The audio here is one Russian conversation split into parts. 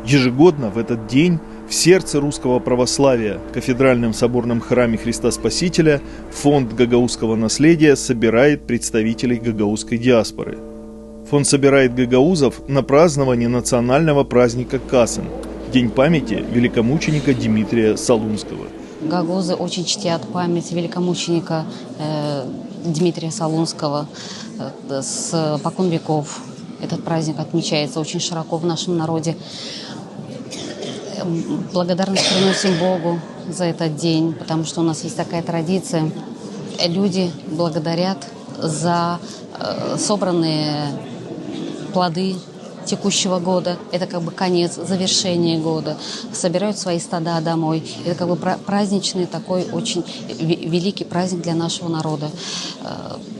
Ежегодно в этот день в сердце русского православия, в кафедральном соборном храме Христа Спасителя, фонд гагаузского наследия собирает представителей гагаузской диаспоры. Фонд собирает гагаузов на празднование национального праздника Касым – День памяти великомученика Дмитрия Солунского. Гагаузы очень чтят память великомученика Дмитрия Солунского с покон веков. Этот праздник отмечается очень широко в нашем народе. Благодарность приносим Богу за этот день, потому что у нас есть такая традиция. Люди благодарят за собранные плоды текущего года. Это как бы конец, завершение года. Собирают свои стада домой. Это как бы праздничный такой очень великий праздник для нашего народа.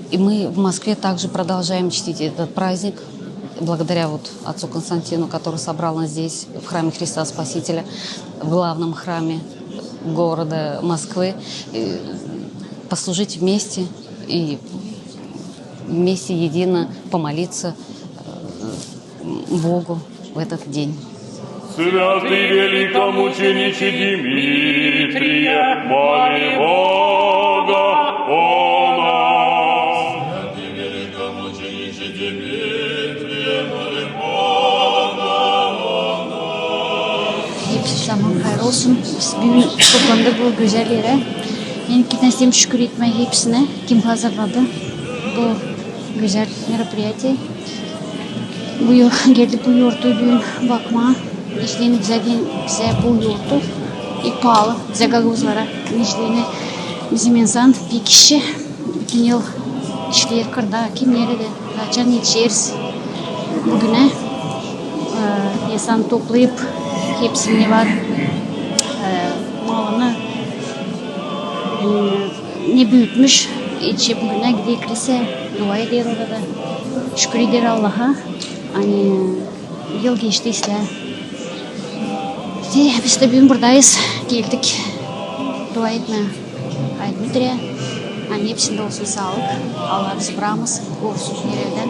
И мы в Москве также продолжаем чтить этот праздник. Благодаря отцу Константину, который собрал нас здесь, в храме Христа Спасителя, в главном храме города Москвы, послужить вместе и вместе едино помолиться Богу в этот день. Святый великомучениче Дмитрия, моли Бога о нас. Святый великомучениче Дмитрия, моли Бога о нас. Zaman hayır olsun. Bugün toplandık bu güzel yere. Yani kendisine şükür etmeyi hepsine kim hazırladı bu güzel meropриятие. Bu yıl geldi bu yurtu düğün bakma. İşlerini bize bu yurtu ilk pahalı. Bize Gagavuzlara işlerini bizim insan bir kişi bütün yıl işler kırda kimleri de açan yetişiriz. Bugüne insan toplayıp hepsini var malını ne büyütmüş. İçi bugüne gideklise dua eder orada. Şükür eder Allah'a. Hani yıl geçti işte. Biz de bugün buradayız. Geldik. Dua etme. Dmitri'ye. Hani hepsinde olsun sağlık. Allah bizi bırakmasın. Korusun yerden.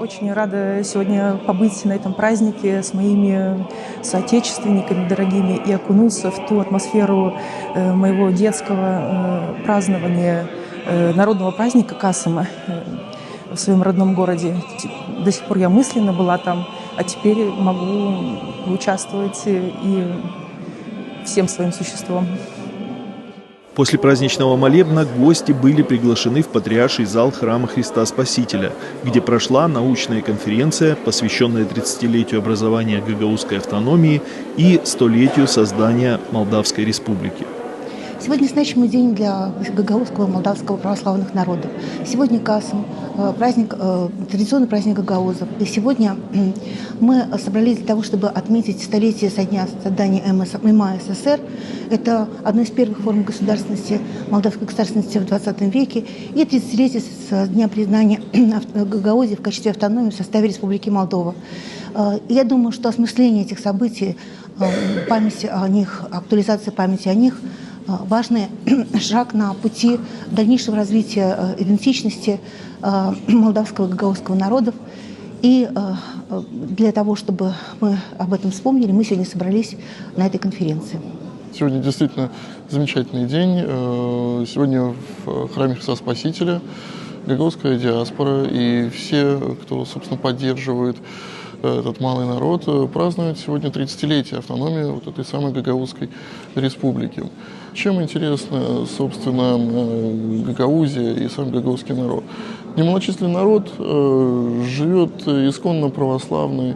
Очень рада сегодня побыть на этом празднике с моими соотечественниками дорогими и окунуться в ту атмосферу моего детского празднования народного праздника Касыма в своем родном городе. До сих пор я мысленно была там, а теперь могу участвовать и всем своим существом. После праздничного молебна гости были приглашены в Патриарший зал храма Христа Спасителя, где прошла научная конференция, посвященная 30-летию образования гагаузской автономии и 100-летию создания Молдавской республики. Сегодня значимый день для гагаузского и молдавского православных народов. Сегодня Касым, традиционный праздник гагаузов. И сегодня мы собрались для того, чтобы отметить столетие со дня создания МА СССР. Это одна из первых форм государственности, молдавской государственности в 20 веке. И 30-летие с дня признания Гагаузии в качестве автономии в составе Республики Молдова. Я думаю, что осмысление этих событий, памяти о них, актуализация памяти о них – важный шаг на пути дальнейшего развития идентичности молдавского и гагаузского народов. И для того, чтобы мы об этом вспомнили, мы сегодня собрались на этой конференции. Сегодня действительно замечательный день. Сегодня в храме Христа Спасителя гагаузская диаспора и все, кто, собственно, поддерживает этот малый народ, празднуют сегодня 30-летие автономии вот этой самой Гагаузской республики. Чем интересно, собственно, Гагаузия и сам гагаузский народ? Немалочисленный народ живет исконно православной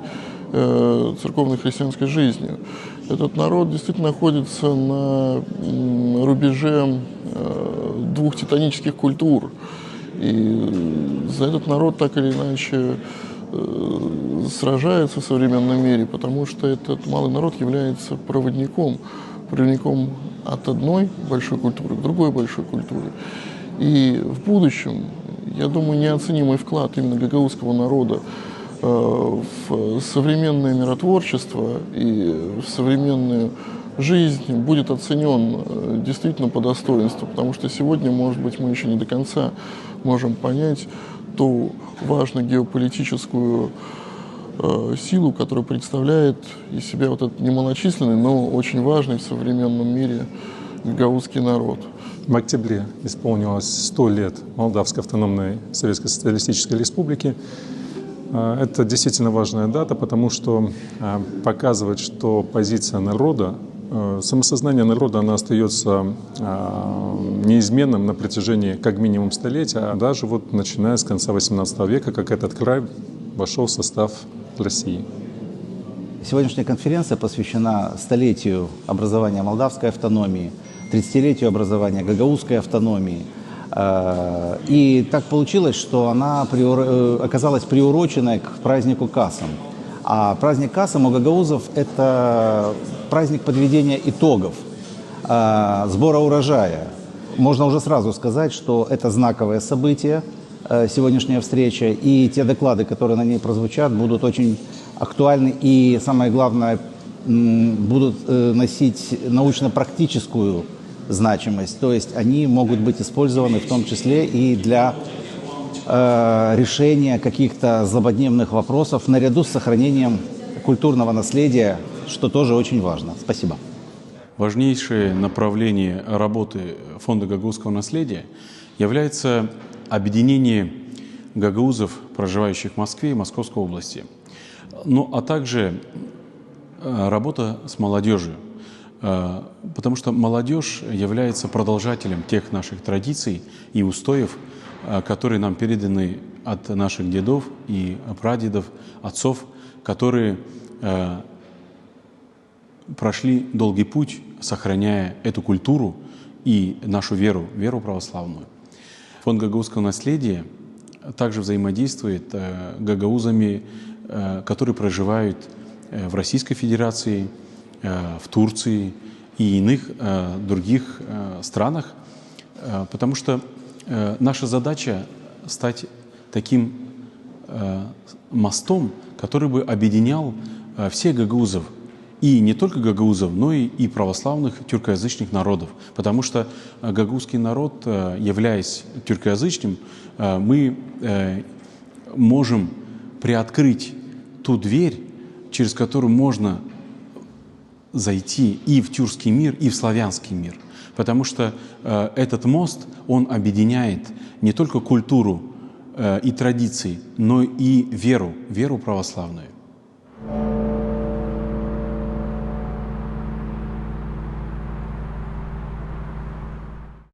церковно-христианской жизнью. Этот народ действительно находится на рубеже двух титанических культур. И за этот народ так или иначе сражается в современном мире, потому что этот малый народ является проводником от одной большой культуры к другой большой культуре. И в будущем, я думаю, неоценимый вклад именно гагаузского народа в современное миротворчество и в современную жизнь будет оценен действительно по достоинству, потому что сегодня, может быть, мы еще не до конца можем понять ту важную геополитическую силу, которую представляет из себя вот этот немалочисленный, но очень важный в современном мире гагаузский народ. В октябре исполнилось 100 лет Молдавской автономной Советской Социалистической Республики. Это действительно важная дата, потому что показывает, что позиция народа, самосознание народа, оно остается неизменным на протяжении как минимум столетия, а даже вот начиная с конца XVIII века, как этот край вошел в состав России. Сегодняшняя конференция посвящена столетию образования молдавской автономии, 30-летию образования гагаузской автономии. И так получилось, что она оказалась приуроченной к празднику Касам. А праздник Касам у гагаузов – это праздник подведения итогов, сбора урожая. Можно уже сразу сказать, что это знаковое событие, сегодняшняя встреча, и те доклады, которые на ней прозвучат, будут очень актуальны и, самое главное, будут носить научно-практическую значимость. То есть они могут быть использованы в том числе и для решения каких-то злободневных вопросов наряду с сохранением культурного наследия, что тоже очень важно. Спасибо. Важнейшее направление работы Фонда гагаузского наследия является объединение гагаузов, проживающих в Москве и Московской области, ну а также работа с молодежью, потому что молодежь является продолжателем тех наших традиций и устоев, которые нам переданы от наших дедов и прадедов, отцов, которые прошли долгий путь, сохраняя эту культуру и нашу веру, веру православную. Фонд гагаузского наследия также взаимодействует с гагаузами, которые проживают в Российской Федерации, в Турции и иных других странах, потому что наша задача стать таким мостом, который бы объединял всех гагаузов, и не только гагаузов, но и православных тюркоязычных народов. Потому что гагаузский народ, являясь тюркоязычным, мы можем приоткрыть ту дверь, через которую можно зайти и в тюркский мир, и в славянский мир. Потому что этот мост, он объединяет не только культуру и традиции, но и веру православную.